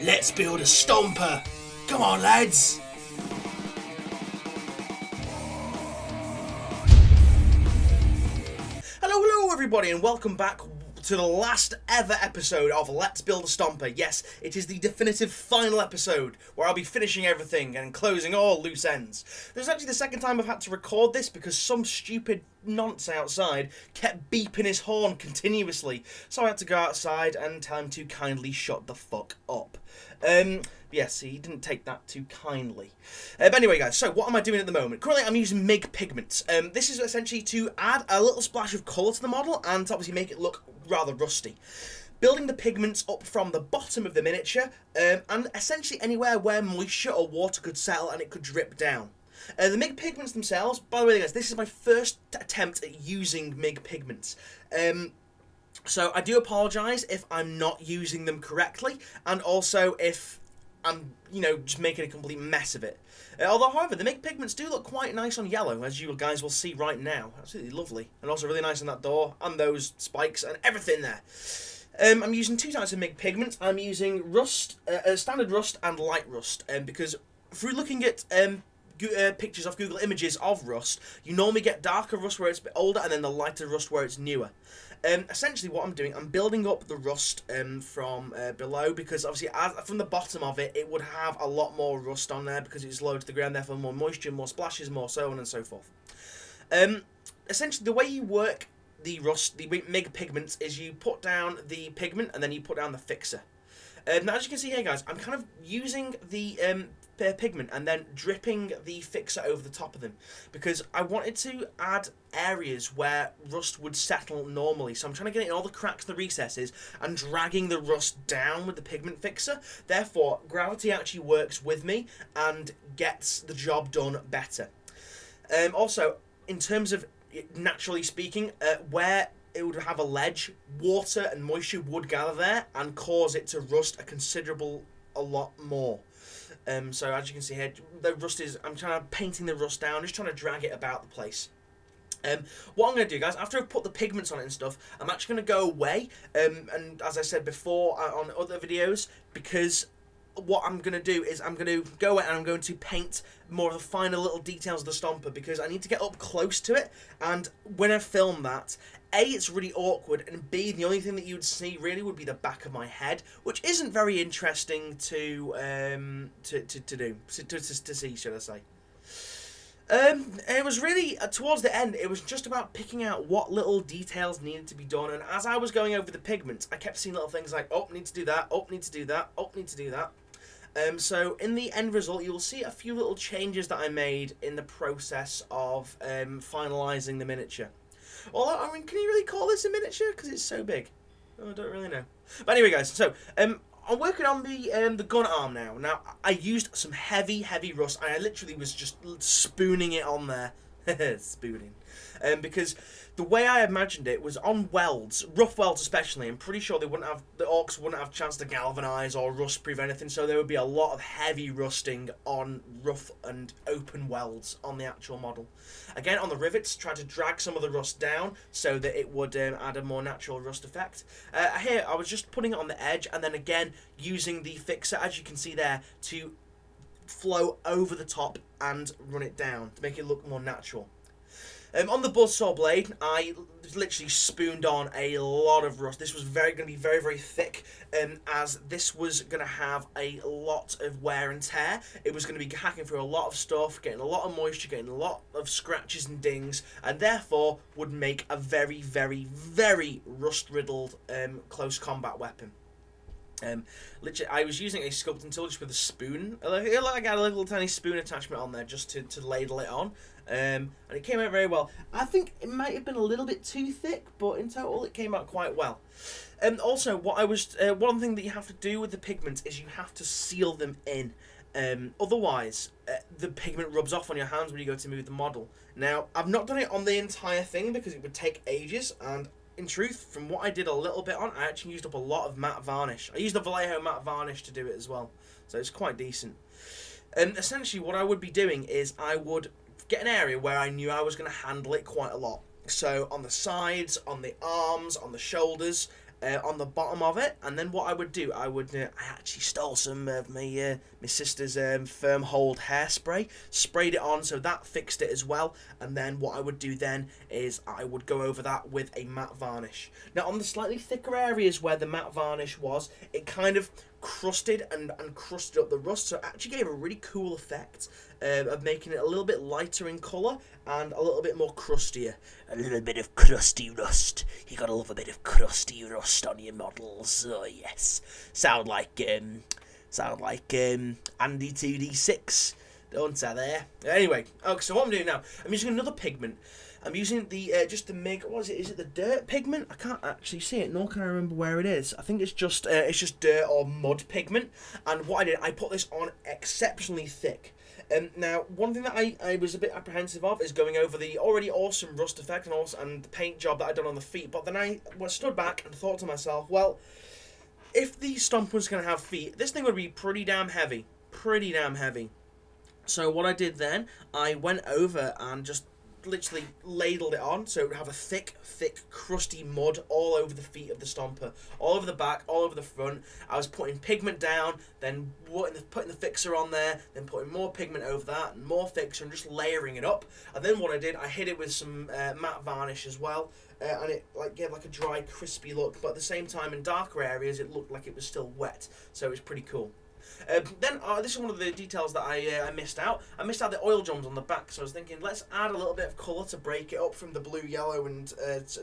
Let's build a stomper. Come on, lads. Hello everybody, and welcome back to the last ever episode of Let's Build a Stomper. Yes, it is the definitive final episode where I'll be finishing everything and closing all loose ends. This is actually the second time I've had to record this because some stupid nonce outside kept beeping his horn continuously, so I had to go outside and tell him to kindly shut the fuck up. Yes, he didn't take that too kindly. But anyway, guys, so what am I doing at the moment? Currently, I'm using MIG pigments. This is essentially to add a little splash of colour to the model and to obviously make it look rather rusty. Building the pigments up from the bottom of the miniature, and essentially anywhere where moisture or water could settle and it could drip down. The MIG pigments themselves, by the way, guys, this is my first attempt at using MIG pigments. So I do apologise if I'm not using them correctly, and also if I'm, just making a complete mess of it. Although, however, the MIG pigments do look quite nice on yellow, as you guys will see right now. Absolutely lovely. And also really nice on that door, and those spikes, and everything there. I'm using two types of MIG pigments. I'm using rust, standard rust and light rust, because through looking at pictures of Google Images of rust, you normally get darker rust where it's a bit older, and then the lighter rust where it's newer. Essentially what I'm doing, I'm building up the rust from below, because obviously from the bottom of it, it would have a lot more rust on there because it's low to the ground, therefore more moisture, more splashes, more so on and so forth. Essentially the way you work the MIG pigments is you put down the pigment and then you put down the fixer. Now as you can see here, guys, I'm kind of using the pigment and then dripping the fixer over the top of them, because I wanted to add areas where rust would settle normally. So I'm trying to get it in all the cracks and the recesses and dragging the rust down with the pigment fixer. Therefore, gravity actually works with me and gets the job done better. Also, in terms of naturally speaking, where it would have a ledge, water and moisture would gather there and cause it to rust a lot more. So as you can see here, the rust is, I'm trying to painting the rust down, just trying to drag it about the place. What I'm going to do, guys, after I've put the pigments on it and stuff, I'm actually going to go away, and as I said before on other videos, because what I'm going to do is I'm going to go away and I'm going to paint more of the finer little details of the stomper, because I need to get up close to it, and when I film that, A, it's really awkward, and B, the only thing that you would see really would be the back of my head, which isn't very interesting to see, should I say. It was really, towards the end, it was just about picking out what little details needed to be done, and as I was going over the pigments, I kept seeing little things like, oh, need to do that, oh, need to do that, oh, need to do that. So in the end result, you'll see a few little changes that I made in the process of finalising the miniature. Although, I mean, can you really call this a miniature? Because it's so big. Oh, I don't really know. But anyway, guys, so I'm working on the gun arm now. Now, I used some heavy rust, and I literally was just spooning it on there. Spooning. Because the way I imagined it was on welds, rough welds especially. I'm pretty sure the orcs wouldn't have a chance to galvanise or rust-proof anything, so there would be a lot of heavy rusting on rough and open welds on the actual model. Again, on the rivets, tried to drag some of the rust down so that it would add a more natural rust effect. Here, I was just putting it on the edge, and then again using the fixer, as you can see there, to flow over the top and run it down to make it look more natural. On the buzzsaw blade, I literally spooned on a lot of rust. This was going to be very thick, as this was going to have a lot of wear and tear. It was going to be hacking through a lot of stuff, getting a lot of moisture, getting a lot of scratches and dings, and therefore would make a very rust-riddled close combat weapon. Literally, I was using a sculpting tool just with a spoon. I got a little tiny spoon attachment on there just to ladle it on. And it came out very well. I think it might have been a little bit too thick, but in total it came out quite well. Also, one thing that you have to do with the pigments is you have to seal them in. Otherwise, the pigment rubs off on your hands when you go to move the model. Now, I've not done it on the entire thing because it would take ages, and in truth, from what I did a little bit on, I actually used up a lot of matte varnish. I used the Vallejo matte varnish to do it as well, so it's quite decent. Essentially, what I would be doing is I would get an area where I knew I was going to handle it quite a lot. So on the sides, on the arms, on the shoulders, on the bottom of it, and then what I would do, I actually stole some of my sister's firm hold hairspray, sprayed it on, so that fixed it as well. And then what I would do then is I would go over that with a matte varnish. Now on the slightly thicker areas where the matte varnish was, it kind of crusted and crusted up the rust, so it actually gave a really cool effect of making it a little bit lighter in colour and a little bit more crustier. A little bit of crusty rust. You gotta love a bit of crusty rust on your models. Oh yes, sound like Andy 2D6, don't I there? Anyway, okay, so what I'm doing now, I'm using another pigment. I'm using the just the MIG. What is it? Is it the dirt pigment? I can't actually see it, nor can I remember where it is. I think it's just dirt or mud pigment. And what I did, I put this on exceptionally thick. Now, one thing that I was a bit apprehensive of is going over the already awesome rust effect and the paint job that I'd done on the feet. But then I stood back and thought to myself, well, if the Stompa was going to have feet, this thing would be pretty damn heavy. Pretty damn heavy. So what I did then, I went over and just literally ladled it on, so it would have a thick, crusty mud all over the feet of the Stompa, all over the back, all over the front. I was putting pigment down, then putting the fixer on there, then putting more pigment over that, and more fixer, and just layering it up. And then what I did, I hit it with some matte varnish as well, and it gave a dry, crispy look, but at the same time, in darker areas, it looked like it was still wet, so it was pretty cool. Then this is one of the details that I missed out. I missed out the oil drums on the back, so I was thinking, let's add a little bit of colour to break it up from the blue, yellow, and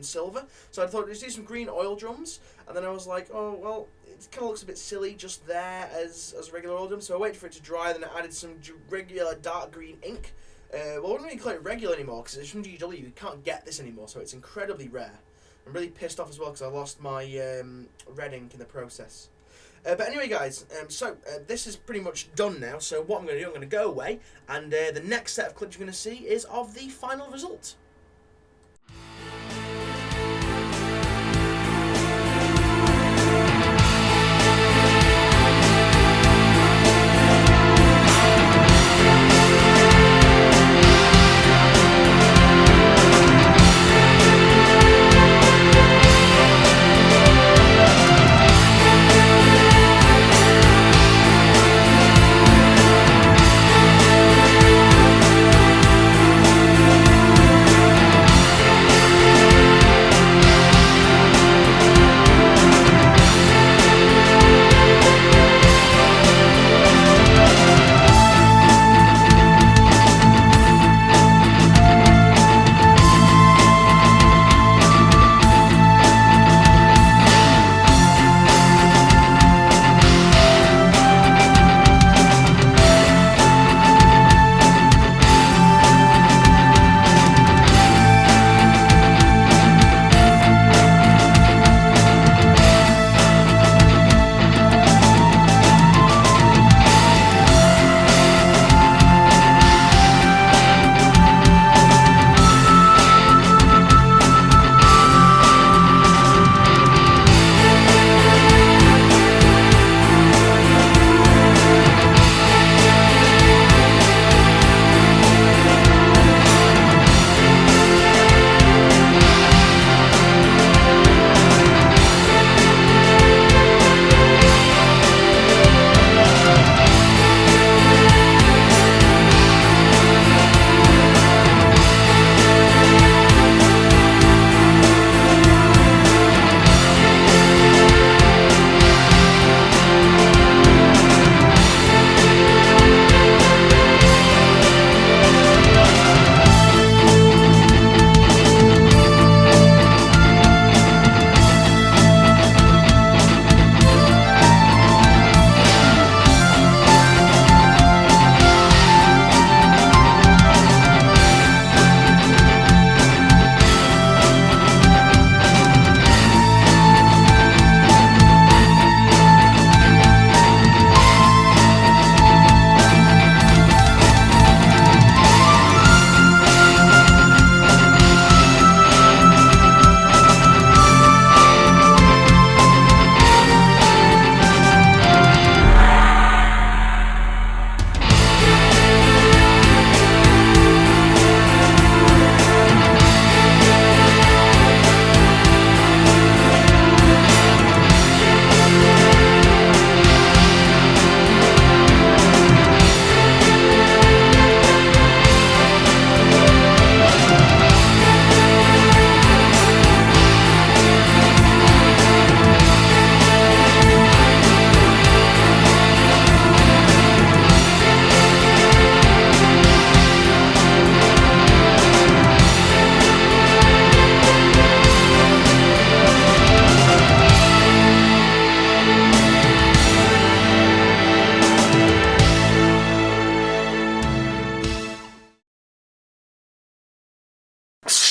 silver. So I thought, let's do some green oil drums, and then I was like, oh, well, it kind of looks a bit silly just there as a regular oil drum, so I waited for it to dry, then I added some regular dark green ink. Well, I wouldn't really call it regular anymore, because it's from GW, you can't get this anymore, so it's incredibly rare. I'm really pissed off as well, because I lost my red ink in the process. But anyway, guys, this is pretty much done now, so what I'm going to do, I'm going to go away, and the next set of clips you're going to see is of the final result.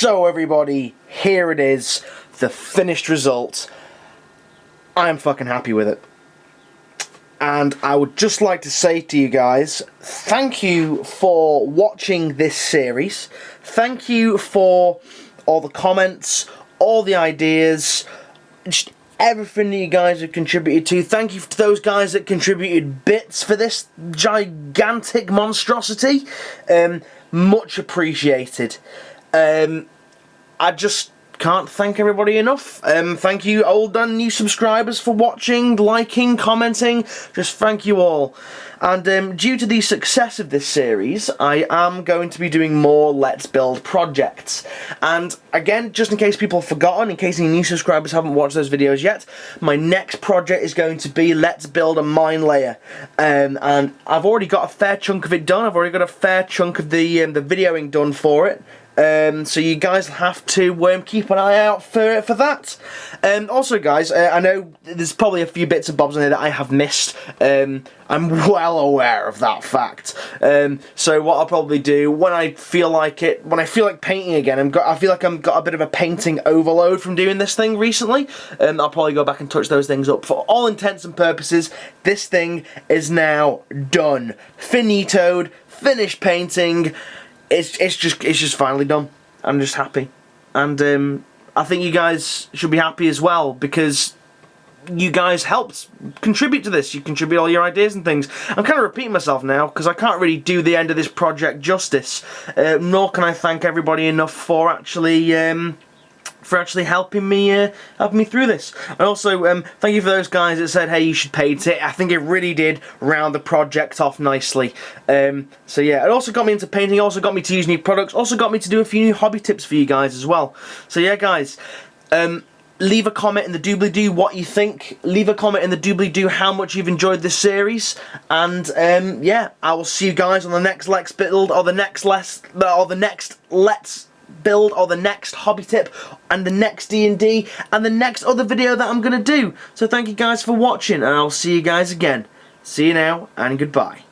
So everybody, here it is, the finished result. I am fucking happy with it. And I would just like to say to you guys, thank you for watching this series. Thank you for all the comments, all the ideas, just everything that you guys have contributed to. Thank you to those guys that contributed bits for this gigantic monstrosity. Much appreciated. I just can't thank everybody enough. Thank you old and new subscribers for watching, liking, commenting. Just thank you all. And due to the success of this series, I am going to be doing more Let's Build projects. And again, just in case people have forgotten, in case any new subscribers haven't watched those videos yet, my next project is going to be Let's Build a Mine Layer. And I've already got a fair chunk of it done. I've already got a fair chunk of the videoing done for it. So you guys have to keep an eye out for that. Also guys, I know there's probably a few bits and bobs in here that I have missed. I'm well aware of that fact. So what I'll probably do when I feel like it, when I feel like painting again, I feel like I've got a bit of a painting overload from doing this thing recently. I'll probably go back and touch those things up. For all intents and purposes, this thing is now done. Finitoed, finished painting. It's just finally done. I'm just happy, and I think you guys should be happy as well, because you guys helped contribute to this. You contribute all your ideas and things. I'm kind of repeating myself now because I can't really do the end of this project justice. Nor can I thank everybody enough for actually helping me through this. And also, thank you for those guys that said, hey, you should paint it. I think it really did round the project off nicely. So yeah, it also got me into painting, also got me to use new products, also got me to do a few new hobby tips for you guys as well. So yeah, guys, leave a comment in the doobly-doo what you think. Leave a comment in the doobly-doo how much you've enjoyed this series. And yeah, I will see you guys on the next Let's Build, or the next Let's Build, or the next hobby tip, and the next D&D, and the next other video that I'm going to do. So thank you guys for watching, and I'll see you guys again. See you now, and goodbye.